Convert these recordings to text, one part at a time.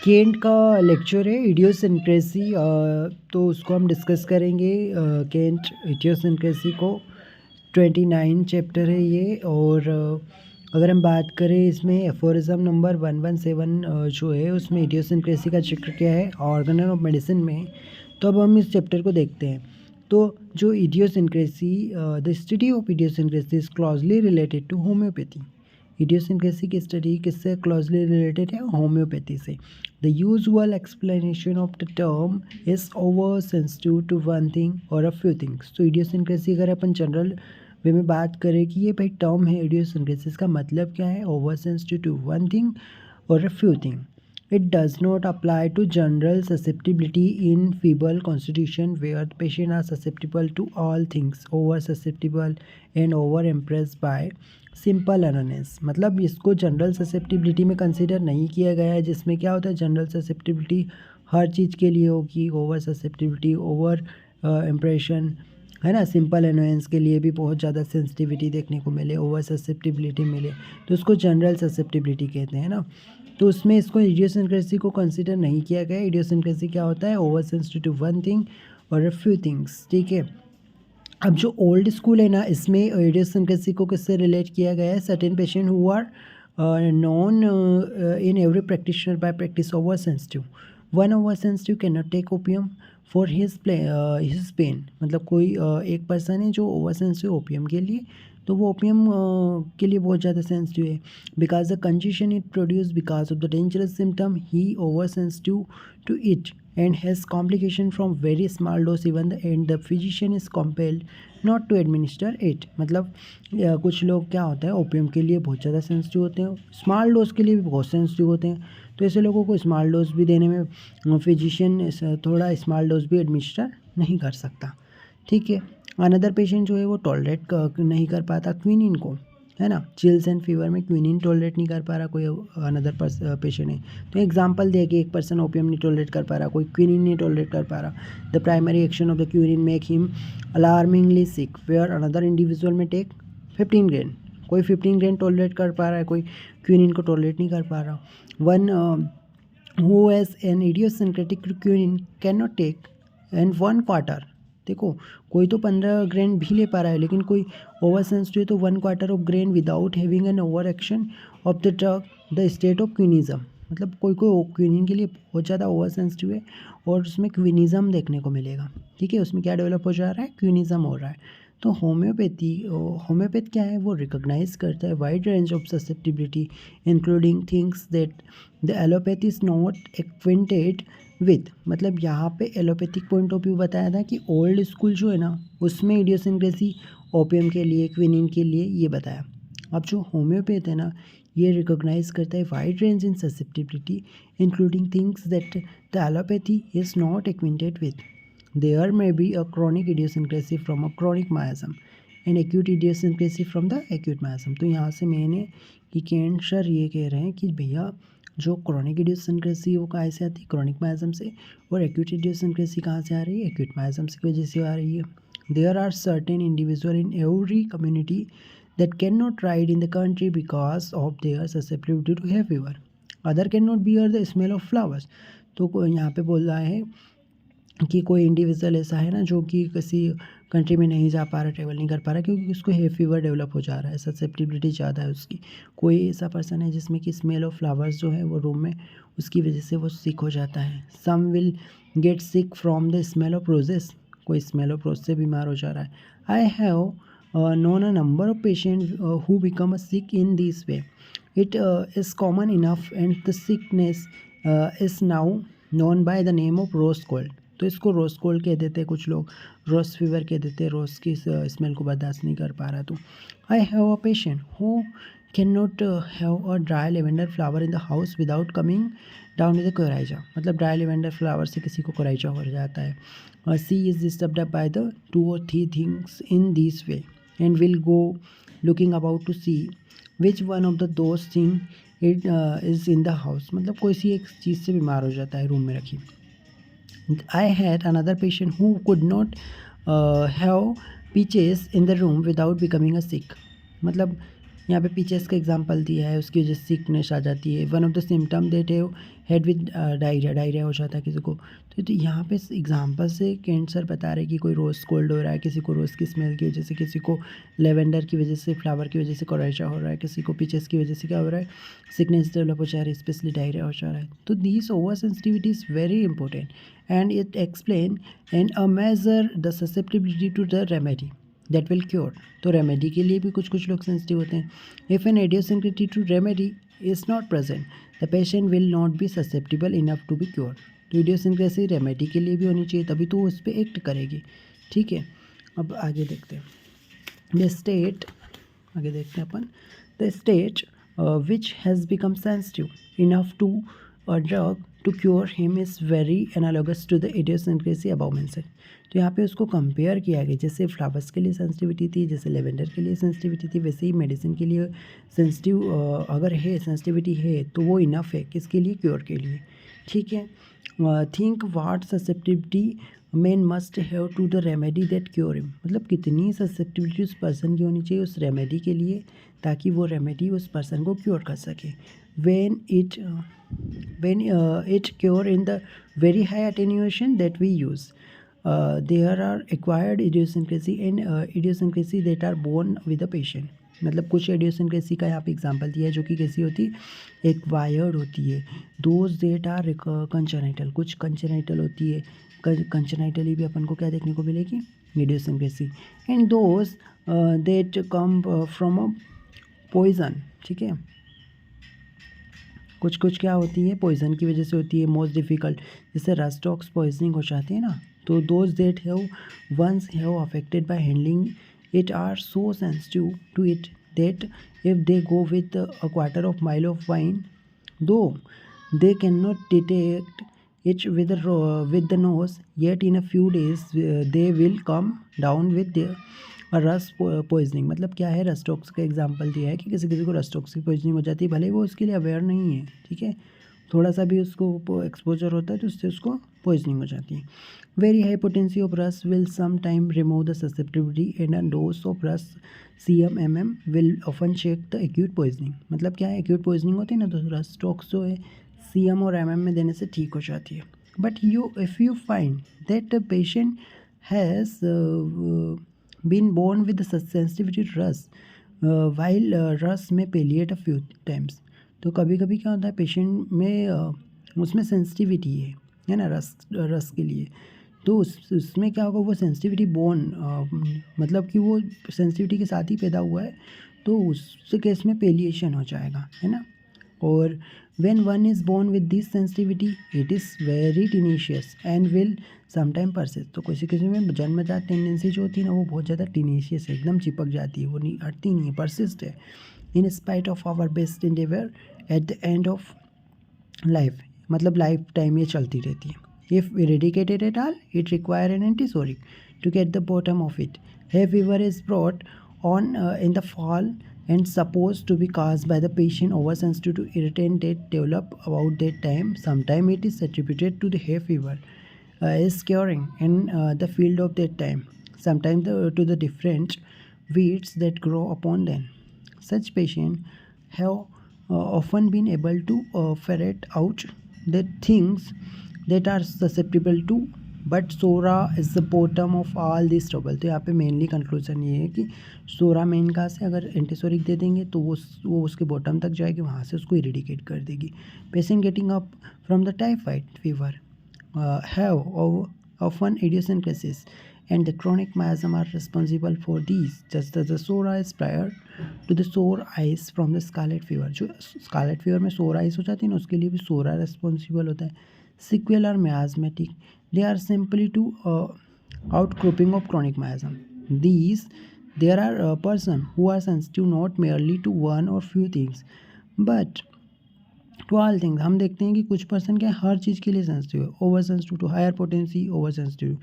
Kent का lecture है idiosyncrasy. तो उसको हम डिस्कस करेंगे। केंट इडियोसिंक्रेसी को 29 चैप्टर है ये। और अगर हम बात करें इसमें एफोरिज्म नंबर 117 जो है उसमें इडियोसिंक्रेसी का जिक्र किया है ऑर्गेनल ऑफ मेडिसिन में। तो अब हम इस चैप्टर को देखते हैं। तो जो idiosyncrasy, the study of idiosyncrasy is closely related to homeopathy. Idiosyncrasy की स्टडी किससे क्लोजली रिलेटेड है? होम्योपैथी से। The usual explanation of the term is over sensitive to one thing और अ फ्यू थिंग्स। तो इडियोसिंक्रेसी अगर अपन general वे में बात करें कि ये भाई टर्म है इडियोसिंक्रेसी, इसका मतलब क्या है? Over sensitive to one thing और a few thing. It does not apply to general susceptibility in feeble constitution where the patient are susceptible to all things, over susceptible and over impressed by simple awareness। मतलब इसको general susceptibility में consider नहीं किया गया है, जिसमें क्या होता है जनरल ससेप्टिबिलिटी हर चीज़ के लिए होगी। ओवर ससेप्टिबिलिटी, ओवर इम्प्रेशन है ना। सिंपल अनोयंस के लिए भी बहुत ज़्यादा सेंसिटिविटी देखने को मिले, ओवर ससेप्टिबिलिटी मिले, तो उसको जनरल ससेप्टिबिलिटी कहते हैं ना। तो उसमें इसको इडियोसिंक्रेसी को कंसिडर नहीं किया गया। इडियोसिंक्रेसी क्या होता है? Over sensitive to one thing और अ फ्यू थिंग्स, ठीक है। अब जो ओल्ड स्कूल है ना, इसमें इडियोसिंक्रेसी को किससे रिलेट किया गया है? Certain patient who are known in every practitioner by practice over sensitive. One over sensitive can not take opium for his pain. मतलब कोई एक पर्सन है जो ओवर सेंसिटिव ओपियम के लिए, तो वो ओपियम के लिए बहुत ज़्यादा सेंसिटिव है। Because the congestion it produce because of the dangerous symptom he over sensitive to it and has complication from very small dose even and the physician is compelled not to administer it। मतलब कुछ लोग क्या होता है opium के लिए बहुत ज़्यादा सेंसिटिव होते हैं, स्मॉल डोज के लिए भी बहुत सेंसिटिव होते हैं, तो ऐसे लोगों को स्मॉल डोज भी देने में फिजिशियन थोड़ा स्मॉल डोज भी एडमिनिस्टर नहीं कर सकता, ठीक है। अनदर पेशेंट जो है वो टॉलरेट नहीं कर पाता क्विनिन को, है ना। चिल्स एंड फीवर में क्विनिन टॉलरेट नहीं कर पा रहा कोई अनदर पेशेंट है, तो एग्जांपल दिया कि एक पर्सन ओपियम नहीं टॉलरेट कर पा रहा, कोई क्विनिन नहीं टॉलरेट कर पा रहा। The primary action of the quinine make him alarmingly sick where another individual may take 15 grain. कोई 15 ग्रेन टॉलरेट कर पा रहा है, कोई क्विनिन को टॉलरेट नहीं कर पा रहा। One who has an idiosyncratic quinine can not take and 1 quarter. देखो कोई तो 15 ग्रेन भी ले पा रहा है, लेकिन कोई ओवर सेंसिटिव है तो 1 quarter of grain without having an over action of the drug the state of quininism. मतलब कोई कोई क्विनिन के लिए बहुत ज़्यादा ओवर सेंसिटिव है और उसमें क्विनिज्म देखने को मिलेगा, ठीक है। उसमें क्या डेवलप हो जा रहा है? क्विनिज्म हो रहा है। तो होम्योपैथ क्या है? वो रिकॉग्नाइज करता है wide range of susceptibility including things that the allopathy is not acquainted with. मतलब यहाँ पे एलोपैथिक पॉइंट ऑफ व्यू बताया था कि ओल्ड स्कूल जो है ना उसमें इडियोसिंक्रेसी ओपियम के लिए, क्विनिन के लिए ये बताया। अब जो होम्योपैथ है ना ये रिकॉग्नाइज करता है wide range in susceptibility including things that the allopathy is not acquainted with. There may be a chronic idiosyncrasy from a chronic miasm and acute idiosyncrasy from the acute miasm. तो यहाँ से मैंने कि Kent sir ये कह रहे हैं कि भैया जो क्रॉनिक इडियोसिंक्रेसी वो कहाँ से आती है? क्रॉनिक मायाजम से। और एक्यूट इडियोसिंक्रेसी कहाँ से आ रही है? एक्यूट मायाजम की वजह से आ रही है। There are certain individual in every community that can not ride in the country because of their susceptibility to have fever. Other can not bear the smell of flowers. तो यहाँ पे बोल रहा है कि कोई इंडिविजुअल ऐसा है ना जो कि किसी कंट्री में नहीं जा पा रहा, ट्रेवल नहीं कर पा रहा क्योंकि उसको हे फीवर डेवलप हो जा रहा है, ससेप्टिबिलिटी ज़्यादा है उसकी। कोई ऐसा पर्सन है जिसमें कि स्मेल ऑफ फ्लावर्स जो है वो रूम में, उसकी वजह से वो सिक हो जाता है। Some will get sick from the smell of roses. कोई स्मेल ऑफ रोज से बीमार हो जा रहा है। I have known a number of patient who become a sick in this way. It is common enough and the sickness is now known by the name of rose cold. तो इसको रोज़ cold कह देते हैं कुछ लोग, रोज़ fever कह देते हैं, रोज़ की स्मेल को बर्दाश्त नहीं कर पा रहा। तो I have a patient who can not have a dry lavender flower in the house without coming down with the coryza. मतलब ड्राई लेवेंडर फ्लावर से किसी को कोराइजा हो जाता है। She is disturbed by the 2 or 3 things in this way and will go looking about to see which one of the those thing it is in the house. मतलब कोई सी एक चीज़ से बीमार हो जाता है रूम में रखी। I had another patient who could not have peaches in the room without becoming a sick। मतलब यहाँ पे पीचेस का एग्जांपल दिया है, उसकी वजह से सिकनेस आ जाती है। One of the symptom that head with diarrhoea हो जाता है किसी को। तो यहाँ पे एग्जांपल से केंट सर बता रहे हैं कि कोई रोज़ कोल्ड हो रहा है, किसी को रोज़ की स्मेल की वजह से, किसी को लेवेंडर की वजह से, फ्लावर की वजह से कोराइजा हो रहा है, किसी को पीचेस की वजह से क्या हो रहा है, सिकनेस डेवलप हो जा रहा है, स्पेशली डायरिया हो जा रहा है। तो this over sensitivity is very important and it explain and measure the susceptibility to the remedy that will cure. तो रेमेडी के लिए भी कुछ कुछ लोग सेंसिटिव होते हैं। If an idiosyncrasy to remedy is not present the patient will not be susceptible enough to be cure. तो idiosyncrasy रेमेडी के लिए भी होनी चाहिए, तभी तो वो उस पर एक्ट करेगी। ठीक है, अब आगे देखते हैं द स्टेट, आगे देखते हैं अपन the state which has become sensitive enough to a drug to cure him is very analogous to the idiosyncrasy above mentioned। तो यहाँ पे उसको कंपेयर किया गया, जैसे फ्लावर्स के लिए सेंसिटिविटी थी, जैसे लेवेंडर के लिए सेंसिटिविटी थी, वैसे ही मेडिसिन के लिए सेंसिटिव अगर है, सेंसिटिविटी है तो वो इनफ है किसके लिए, क्योर के लिए। ठीक है, think what susceptivity man must have to the remedy that cure him. मतलब कितनी ससेप्टिबिलिटी उस पर्सन की होनी चाहिए उस रेमेडी के लिए, ताकि वो रेमेडी उस पर्सन को क्योर कर सके। when it cure in the very high attenuation that we use, there are acquired idiosyncrasy and idiosyncrasy that are born with the patient। मतलब कुछ idiosyncrasy का यहाँ पे एग्जांपल दिया है जो कि कैसी होती है, एक्वायर्ड होती है। दोज देट आर कंजेनिटल, कुछ कंजेनिटल होती है, कंजेनिटली भी अपन को क्या देखने को मिलेगी, idiosyncrasy। And those that come from a poison. ठीक है, कुछ कुछ क्या होती है, पॉइजन की वजह से होती है। मोस्ट डिफ़िकल्ट जैसे रस्टॉक्स पॉइजनिंग हो जाती है ना, तो those that have once have affected by handling it are so sensitive to it that if they go with a quarter of mile of vine though they can not detect it with the nose, yet in a few days they will come down with their रस poisoning. मतलब क्या है, rhus tox का example दिया है कि किसी किसी को रस्टॉक्स की पॉइजनिंग हो जाती है, भले वो उसके लिए अवेयर नहीं है। ठीक है, थोड़ा सा भी उसको एक्सपोजर होता है तो उससे उसको पॉइजनिंग हो जाती है। Very high potency of rhus will some time remove the susceptibility and a dose of rhus CM/mm will often check the acute poisoning. मतलब क्या है, एक्यूट पॉइजनिंग होती है ना, तो रस्टॉक्स जो है CM और MM में देने से ठीक हो जाती है। But if you find that the patient has been born with the sensitivity to rus while rus may palliate a few times। तो कभी कभी क्या होता है पेशेंट में उसमें सेंसिटिविटी है ना, रस के लिए। तो उसमें क्या होगा, वो सेंसिटिविटी बोर्न मतलब कि वो सेंसिटिविटी के साथ ही पैदा हुआ है, तो उस केस में पेलिएशन हो जाएगा, है ना। और when one is born with this sensitivity it is very tenacious and will sometime persist। तो किसी किसी में जन्मजात टेंडेंसी जो होती है ना, वो बहुत ज़्यादा टीनेशियस है, एकदम चिपक जाती है, वो नहीं हटती नहीं है, परसिस्ट है। In spite of our best endeavor at the end of life, मतलब लाइफ टाइम ये चलती रहती है। इफ़ eradicated at all it require an antisoric to get the bottom of it। Hay fever is brought on in the fall and supposed to be caused by the patient oversensitive to irritant that develop about that time। Sometime it is attributed to the hay fever is curing in the field of that time, sometimes to the different weeds that grow upon them। Such patients have often been able to ferret out the things that are susceptible to, but psora is the bottom of all this trouble. तो यहाँ पे mainly conclusion ये है कि सोरा main का से अगर antipsoric दे देंगे तो वो उसके बॉटम तक जाएगी, वहाँ से उसको इरेडिकेट कर देगी। Patient getting up from the typhoid fever have often idiosyncrasies and the chronic miasm are responsible for these, just as the sore eyes prior to the sore eyes from the scarlet fever। जो scarlet fever में सोर ice हो जाती है ना, उसके लिए भी सोरा रिस्पॉन्सिबल होता है। Sequel are miasmatic, they are simply to outcropping of chronic miasm। There are person who are sensitive not merely to one or few things but to all things। हम देखते हैं कि कुछ पर्सन क्या हर चीज़ के लिए सेंसिटिव है। Over sensitive to higher potency, over sensitive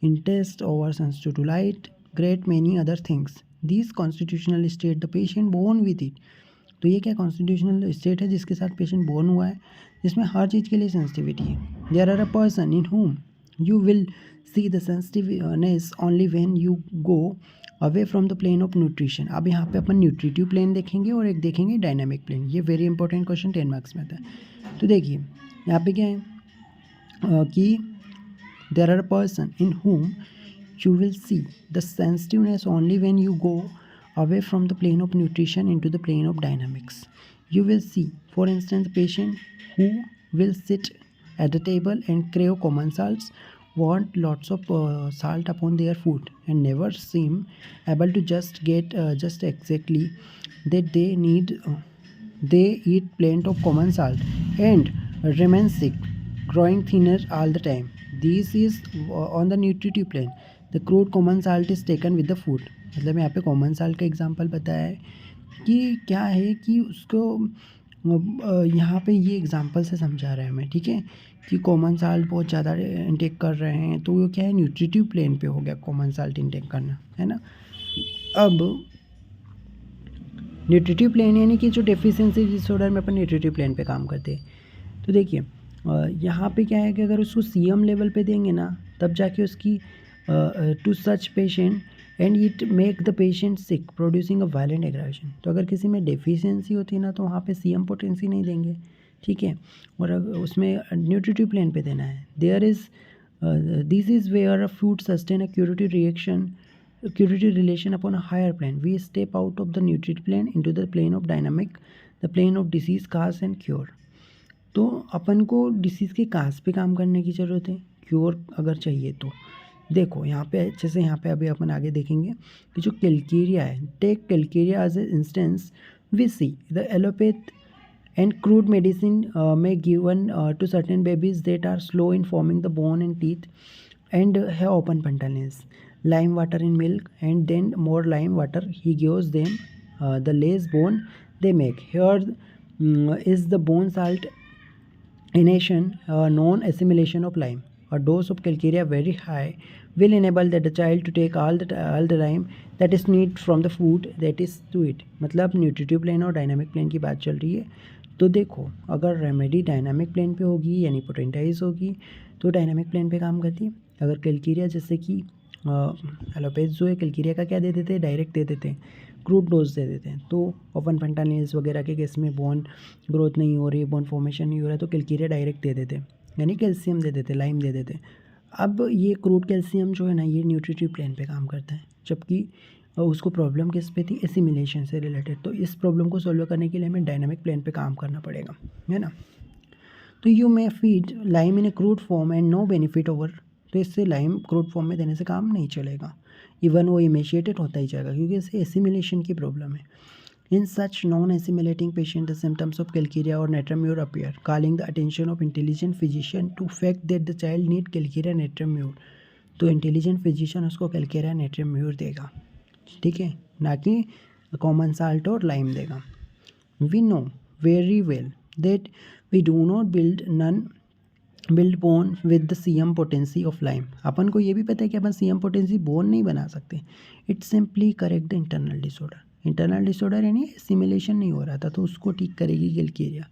in test, over sensitive to light, great many other things. This constitutional state the patient born with it. तो ये क्या कॉन्स्टिट्यूशनल स्टेट है जिसके साथ पेशेंट बोर्न हुआ है, जिसमें हर चीज़ के लिए सेंसिटिविटी है। There are a person in whom you will see the sensitiveness only when you go away from the plane of nutrition. अब यहाँ पे अपन न्यूट्रिटिव प्लेन देखेंगे और एक देखेंगे डायनामिक प्लेन। ये वेरी इंपॉर्टेंट क्वेश्चन 10 मार्क्स में आता है। तो देखिए यहाँ पे क्या है कि there are a person in whom you will see the sensitiveness only when you go away from the plane of nutrition into the plane of dynamics. You will see, for instance, a patient who will sit at the table and crave common salts, want lots of salt upon their food, and never seem able to just get just exactly that they need. They eat plenty of common salt and remain sick, growing thinner all the time. This is on the nutritive plane. The crude common salt is taken with the food. मतलब यहाँ पे common salt का example बताया है कि क्या है कि उसको यहाँ पे ये एग्जांपल से समझा रहा है हमें, ठीक है, कि कॉमन साल्ट बहुत ज़्यादा इंटेक कर रहे हैं तो वो क्या है न्यूट्रिटिव प्लेन पे हो गया कॉमन साल्ट इंटेक करना, है ना। अब न्यूट्रिटिव प्लेन यानी कि जो डेफिशिएंसी डिसऑर्डर में अपन न्यूट्रिटिव प्लेन पे काम करते हैं। तो देखिए यहाँ पे क्या है कि अगर उसको सीएम लेवल पे देंगे ना तब जाके उसकी to such patient and it make the patient sick producing a violent aggression. तो अगर किसी में डेफिशिएंसी होती है ना तो वहाँ पे सीएम पोटेंसी नहीं देंगे, ठीक है, और उसमें न्यूट्रिटिव प्लेन पे देना है। There is this is where a food sustain a curative relation upon a higher plane. We step out of the nutrient plane into the plane of dynamic, the plane of disease, cause and cure. तो अपन को disease के काज पे काम करने की ज़रूरत है, cure अगर चाहिए तो। देखो यहाँ पे अच्छे से, यहाँ पे अभी अपन आगे देखेंगे कि जो कैलकेरिया है, take calcarea as a instance, we see the allopath and crude medicine may given to certain babies that are slow in forming the bone and teeth and have open punctures. Lime water in milk and then more lime water he gives them the less bone they make. Here is the bone salt inhalation known assimilation of lime. A dose of calcarea very high will enable that the child to take all the lime that is need from the food that is to it. मतलब nutritive plane और dynamic plane की बात चल रही है। तो देखो अगर रेमेडी डायनामिक प्लेन पे होगी यानी पोटेंटाइज होगी तो डायनामिक प्लेन पे काम करती है। अगर कैलकेरिया जैसे कि एलोपैथ जो है कैलकेरिया का क्या दे देते हैं, डायरेक्ट दे देते हैं, क्रूड डोज दे देते हैं। तो ओपन फंटानिल्स वगैरह के केस में बोन ग्रोथ नहीं हो रही, बोन फॉर्मेशन नहीं हो रहा है तो कैलकेरिया डायरेक्ट दे देते हैं, यानी कैल्शियम दे देते, लाइम दे देते। अब ये क्रूड कैल्शियम जो है ना ये न्यूट्रिटिव प्लेन पे काम करता है, जबकि उसको प्रॉब्लम किस पे थी, एसिमिलेशन से रिलेटेड। तो इस प्रॉब्लम को सॉल्व करने के लिए हमें डायनामिक प्लेन पे काम करना पड़ेगा, है ना। तो you may feed lime in a crude form and no benefit over. तो इससे लाइम क्रूड फॉर्म में देने से काम नहीं चलेगा, इवन वो इमेशिएटेड होता ही जाएगा क्योंकि इससे एसिमिलेशन की प्रॉब्लम है। In such non-assimilating patient, the symptoms of calcaria or natramure appear, calling the attention of intelligent physician to fact that the child need calcaria natramure. तो इंटेलिजेंट फिजिशियन उसको कैलकेरिया नेट्राम्यूर देगा, ठीक है, ना कि common salt और lime देगा। We know very well that we do not build bone with the CM potency of lime. अपन को ये भी पता है कि अपन सीएम पोटेंसी बोन नहीं बना सकते। It simply correct the internal disorder. Internal disorder यानी सिमुलेशन नहीं हो रहा था तो उसको ठीक करेगी कैलकेरिया,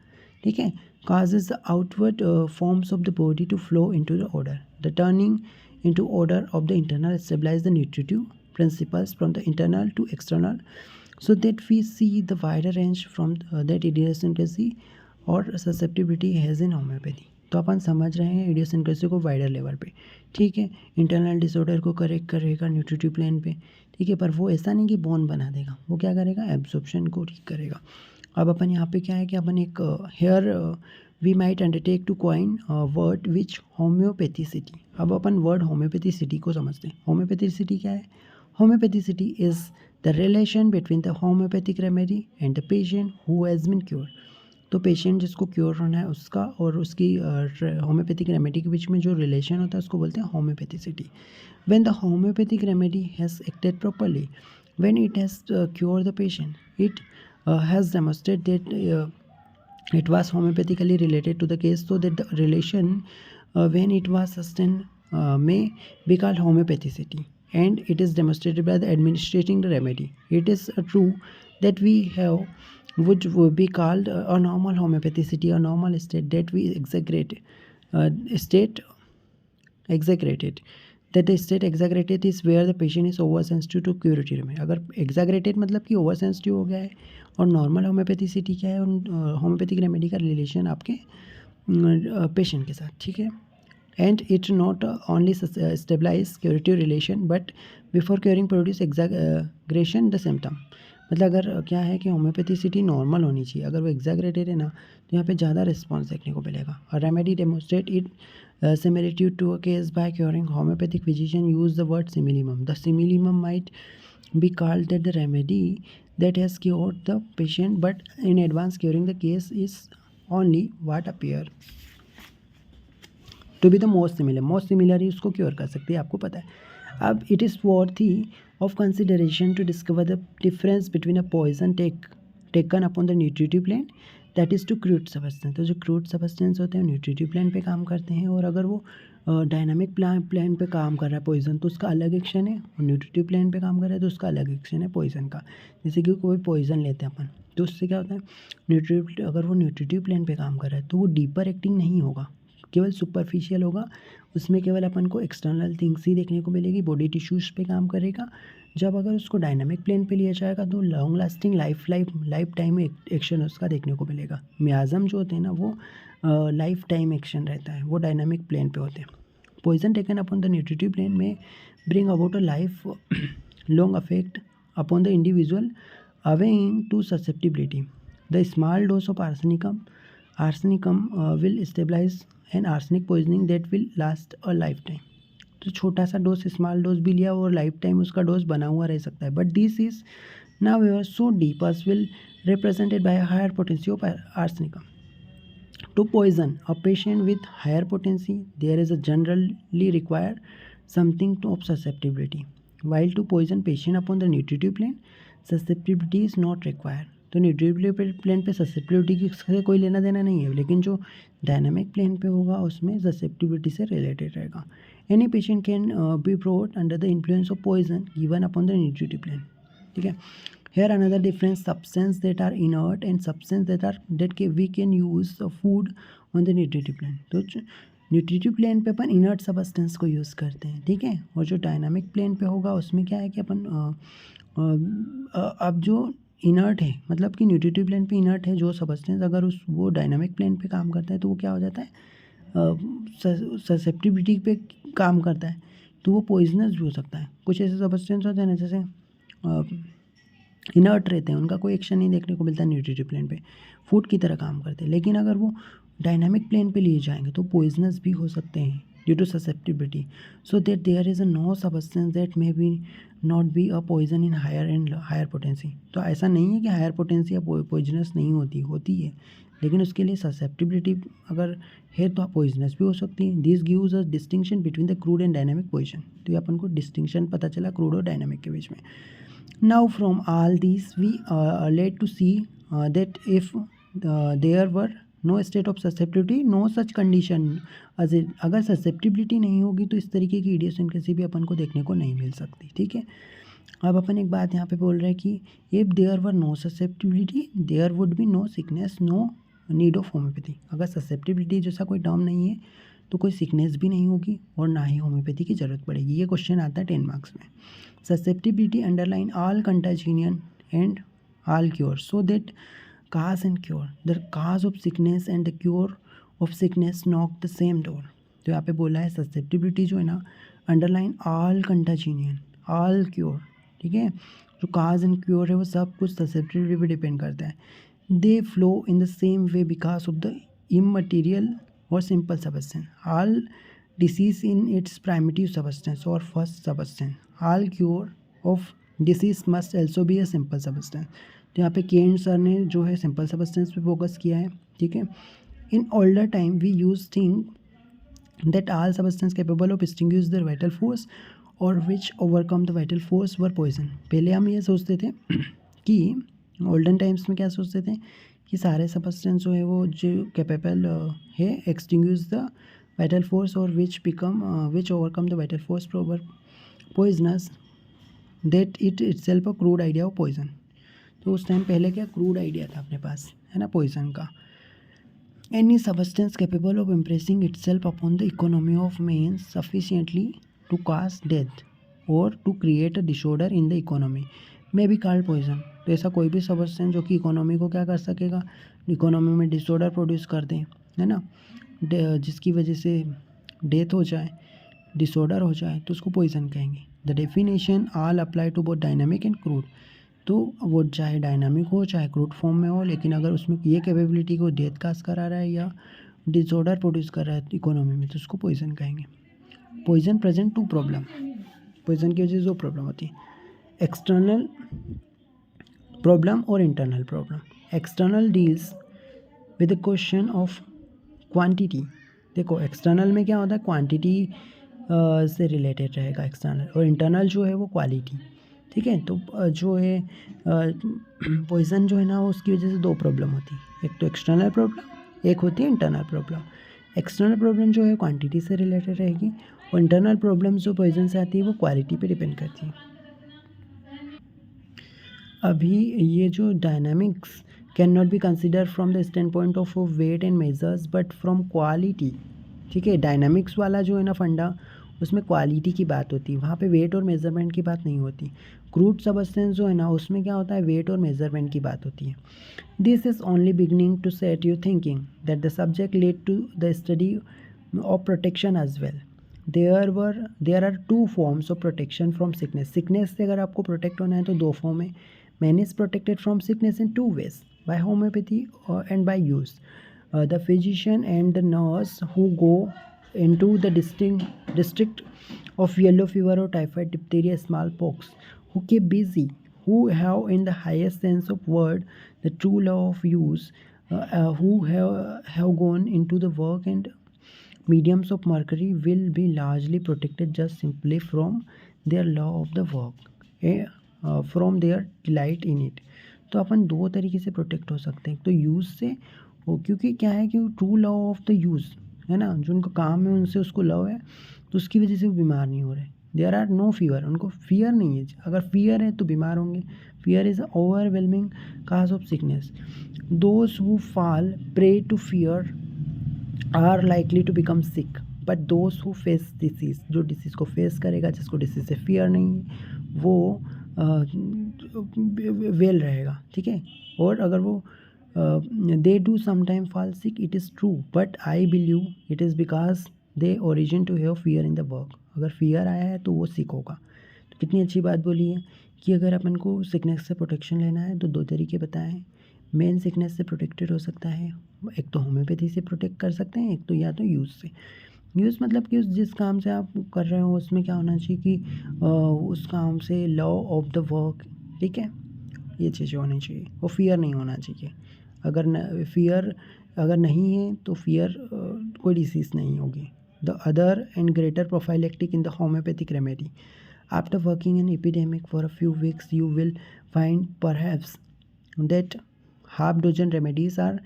ठीक है। causes the outward forms of the body to flow into the order. The turning into order of the internal stabilize the nutritive principles from the internal to external, so that we see the wider range from that idiosyncrasy or susceptibility has in homeopathy. तो अपन समझ रहे हैं idiosyncrasy को wider level पे, ठीक है। Internal disorder को correct करेगा न्यूट्रिटिव प्लेन पे, ठीक है, पर वो ऐसा नहीं कि बोन बना देगा, वो क्या करेगा, एब्जॉर्प्शन को ठीक करेगा। अब अपन यहाँ पे क्या है कि अपन एक here we might undertake to coin word which homeopathicity. अब अपन वर्ड होम्योपैथीसिटी को समझते हैं। होम्योपैथीसिटी क्या है, homeopathicity is the relation between the homeopathic remedy and the patient who has been cure. तो पेशेंट जिसको क्योर होना है उसका और उसकी होम्योपैथिक रेमेडी के बीच में जो रिलेशन होता है उसको बोलते हैं homeopathicity. When the homeopathic remedy has acted properly, when it has cure the patient, it has demonstrated that it was homeopathically related to the case, so that the relation when it was sustained may be called homeopathicity, and it is demonstrated by the administrating the remedy. It is true that we have which would be called a normal homeopathicity, a normal state that we exaggerate that the state exaggerated is where the patient is over sensitive to curative remedy. अगर exaggerated मतलब कि over sensitive हो गया है, और normal homeopathicity क्या है, homeopathic remedy का रिलेशन आपके पेशेंट के साथ, ठीक है। And it not only stabilize curative relation but before curing produce exaggeration the symptom. मतलब अगर क्या है कि होम्योपैथिसिटी नॉर्मल होनी चाहिए, अगर वो एग्जैगरेटेड है ना तो यहाँ पे ज़्यादा रिस्पॉन्स देखने को मिलेगा। और remedy demonstrate it similitude to a case by curing. Homeopathic physician use the word simillimum. The simillimum might be called that the remedy that has cured the patient but in advance curing the case is only what appear to be the most similar ही उसको cure कर सकती है, आपको पता है। अब it is worthy of consideration to discover the difference between a poison taken upon the nutritive plane that is to crude substance. तो जो क्रूड सबस्टेंस होते हैं न्यूट्रिटिव प्लेन पे काम करते हैं, और अगर वो डायनामिक प्लेन पे काम कर रहा है पॉइजन तो उसका अलग एक्शन है, और न्यूट्रिटिव प्लेन पे काम कर रहा है तो उसका अलग एक्शन है पॉइजन का। जैसे कि कोई पॉइजन लेते हैं अपन, तो उससे क्या होता है, अगर वो न्यूट्रिटिव प्लेन पे काम कर रहा है तो वो डीपर एक्टिंग नहीं होगा, केवल सुपरफिशियल होगा। उसमें केवल अपन को एक्सटर्नल थिंग्स ही देखने को मिलेगी, बॉडी टिश्यूज़ पे काम करेगा। जब अगर उसको डायनामिक प्लेन पे लिया जाएगा तो long lasting life time action उसका देखने को मिलेगा। मियाज़म जो होते हैं ना वो लाइफ टाइम एक्शन रहता है, वो डायनामिक प्लेन पे होते हैं। Poison taken upon the nutritive plane में bring about a life long affect upon the individual owing to susceptibility. The small dose of arsenicum will stabilise and arsenic poisoning that will last a life time. तो छोटा सा dose, small dose भी लिया और life time उसका dose बना हुआ रह सकता है। But this is now we are so deepers will represented by higher potency of arsenicum. To poison a patient with higher potency, there is a generally require something of susceptibility. While to poison patient upon the nutritive plane, susceptibility is not required. तो nutritive plane पे susceptibility से कोई लेना देना नहीं है, लेकिन जो डायनामिक प्लेन पे होगा उसमें ससेप्टिबिलिटी से रिलेटेड रहेगा। Any patient can be brought under the influence of poison given upon the nutritive plane, ठीक है। Here another difference, substance that are inert and substance that we can use food on the nutritive plane। तो nutritive plane पे अपन inert substance को use करते हैं, ठीक है। और जो डायनामिक प्लेन पे होगा उसमें क्या है कि अपन अब जो इनर्ट है, मतलब कि न्यूट्रिटिव प्लेन पे इनर्ट है जो सबस्टेंस, अगर वो डायनामिक प्लेन पे काम करता है तो वो क्या हो जाता है, ससेप्टिबिलिटी पे काम करता है, तो वो पॉइजनस भी हो सकता है। कुछ ऐसे सबस्टेंस होते हैं ना जैसे इनर्ट रहते हैं, उनका कोई एक्शन नहीं देखने को मिलता न्यूट्रिटिव प्लेन पे, फूड की तरह काम करते हैं। लेकिन अगर वो डायनामिक प्लेन पे लिए जाएंगे तो पॉइजनस भी हो सकते हैं due to susceptibility. So that there is a no substance that may be not be a poison in higher potency. तो ऐसा नहीं है कि हायर पोटेंसी या पॉइजनस नहीं होती है, लेकिन उसके लिए ससेप्टिबिलिटी अगर है तो पॉइजनस भी हो सकती है। This gives a distinction between the crude and dynamic poison. तो ये अपन को डिस्टिंक्शन पता चला क्रूड और डायनामिक के बीच में। Now from all these we are led to see that if there were no state of susceptibility, no such condition as it, अगर susceptibility नहीं होगी तो इस तरीके की इडियोसिंक्रेसी भी अपन को देखने को नहीं मिल सकती, ठीक है। अब अपन एक बात यहाँ पे बोल रहे हैं कि if there were no susceptibility, there would be no sickness, no need of homeopathy। अगर susceptibility जैसा कोई टर्म नहीं है तो कोई सिकनेस भी नहीं होगी और ना ही होम्योपैथी की ज़रूरत पड़ेगी। ये क्वेश्चन आता है 10 मार्क्स में। Susceptibility underline all contagion and all cure, so that cause and cure the cause of sickness and the cure of sickness knock the same door. तो यहाँ पे बोला है ससेप्टिबिलिटी जो है ना underline all contagion all cure, ठीक है। जो काज एंड क्योर है वो सब कुछ ससेप्टिबिलिटी पे डिपेंड करता है। They flow in the same way because of the immaterial or simple substance, all disease in its primitive substance or first substance, all cure of disease must also be a simple substance। तो यहाँ पे केन sir ने जो है simple substance पे focus किया है, ठीक है। In older time we use think that all substance capable of extinguish the vital force or which overcome the vital force were poison. पहले हम ये सोचते थे कि ओल्डन टाइम्स में क्या सोचते थे कि सारे सबस्टेंस जो है वो जो कैपेबल है extinguish the vital force or which overcome the vital force prover poisonous that it itself a crude idea of poison. तो उस टाइम पहले क्या क्रूड आइडिया था अपने पास, है ना, पॉइजन का। Any substance capable of impressing itself upon the economy of man sufficiently to cause death or to create a disorder in the economy may be called poison। तो ऐसा कोई भी सब्सटेंस जो कि इकोनॉमी को क्या कर सकेगा, इकोनॉमी में डिसऑर्डर प्रोड्यूस कर दें, है ना, जिसकी वजह से डेथ हो जाए, डिसऑर्डर हो जाए, तो उसको पॉइजन कहेंगे। The definition all apply to both dynamic and crude. तो वो चाहे डायनामिक हो चाहे क्रूड फॉर्म में हो, लेकिन अगर उसमें ये कैपेबिलिटी को डेथ काज करा रहा है या डिसऑर्डर प्रोड्यूस कर रहा है इकोनॉमी में, तो उसको पॉइजन कहेंगे। Poison present two problem, poison की वजह से दो प्रॉब्लम होती है, एक्सटर्नल प्रॉब्लम और internal problem. External deals with the question of quantity. देखो एक्सटर्नल में क्या होता है, क्वांटिटी से रिलेटेड रहेगा एक्सटर्नल, और इंटरनल जो है वो क्वालिटी। ठीक है, तो जो है पॉइजन जो है ना, उसकी वजह से दो प्रॉब्लम होती है, एक तो एक्सटर्नल प्रॉब्लम, एक होती है इंटरनल प्रॉब्लम। एक्सटर्नल प्रॉब्लम जो है क्वांटिटी से रिलेटेड रहेगी, और इंटरनल प्रॉब्लम जो पॉइजन से आती है वो क्वालिटी पे डिपेंड करती है। अभी ये जो dynamics can not be consider from the stand point of weight and measures but from quality. ठीक है, डायनामिक्स वाला जो है ना फंडा, उसमें क्वालिटी की बात होती है, वहाँ पे वेट और मेजरमेंट की बात नहीं होती। क्रूड सबस्टेंस जो है ना, उसमें क्या होता है, वेट और मेजरमेंट की बात होती है। This is only beginning to set you thinking that the subject led to the study of protection as well. There are two forms of protection from sickness. Sickness से अगर आपको प्रोटेक्ट होना है तो दो फॉर्म है। Man is protected from sickness in two ways, by homeopathy and by use. The physician and the nurse who go into the district of yellow fever or typhoid, diphtheria, smallpox, who keep busy, who have in the highest sense of word the true law of use, who have gone into the work and mediums of mercury will be largely protected just simply from their law of the work, from their delight in it। तो अपन दो तरीके से protect हो सकते हैं, तो use से वो, क्योंकि क्या है कि true law of the use है ना, जो उनको काम है उनसे उसको लव है, तो उसकी वजह से वो बीमार नहीं हो रहे। देयर आर नो फीवर, उनको फियर नहीं है, अगर फियर है तो बीमार होंगे। Fear is overwhelming cause of sickness. Those who fall prey to fear are likely to become sick, but those who face disease, जो डिसीज़ को फेस करेगा, जिसको डिसीज़ से फियर नहीं है, वो वेल रहेगा। ठीक है, और अगर वो they do sometimes fall sick, it is true, but I believe it is because they origin to have fear in the work। अगर फियर आया है तो वो सिक होगा। तो कितनी अच्छी बात बोली है कि अगर अपन को सिकनेस से प्रोटेक्शन लेना है तो दो तरीके बताए हैं। मेन सिकनेस से प्रोटेक्टेड हो सकता है, एक तो होम्योपैथी से प्रोटेक्ट कर सकते हैं, एक तो या तो यूज़ से। यूज़ मतलब कि जिस काम से आप कर रहे हो उसमें क्या होना चाहिए कि उस काम से लॉ ऑफ द वर्क, ठीक है, ये चीज़ें होनी चाहिए, वो फियर नहीं होना चाहिए। अगर फियर अगर नहीं है तो फियर कोई डिसीज़ नहीं होगी। The other and greater prophylactic in the homeopathic remedy. After working in epidemic for a few weeks you will find perhaps that half dozen remedies are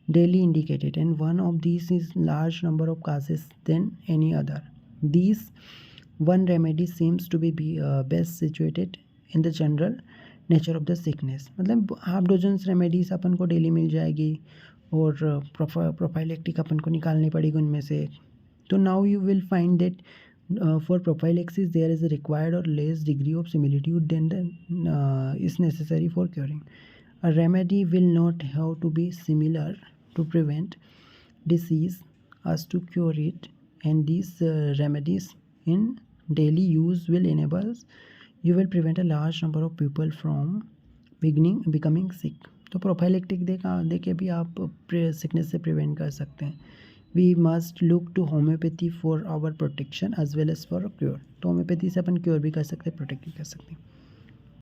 daily indicated, and one of these is large number of cases than any other. These one remedy seems to be best situated in the general nature of the sickness. मतलब half dozens remedies अपन को daily मिल जाएगी, और prophylactic अपन को निकालनी पड़ेगी उनमें से। तो now you will find that for prophylaxis there is required or less degree of similitude than the is necessary for curing. A remedy will not have to be similar to prevent disease as to cure it, and these remedies in daily use will enable you will prevent a large number of people from becoming sick। तो prophylactic देके भी आप sickness से prevent कर सकते हैं। We must look to homeopathy for our protection as well as for cure. तो homeopathy से अपन क्योर भी कर सकते हैं, प्रोटेक्ट भी कर सकते हैं।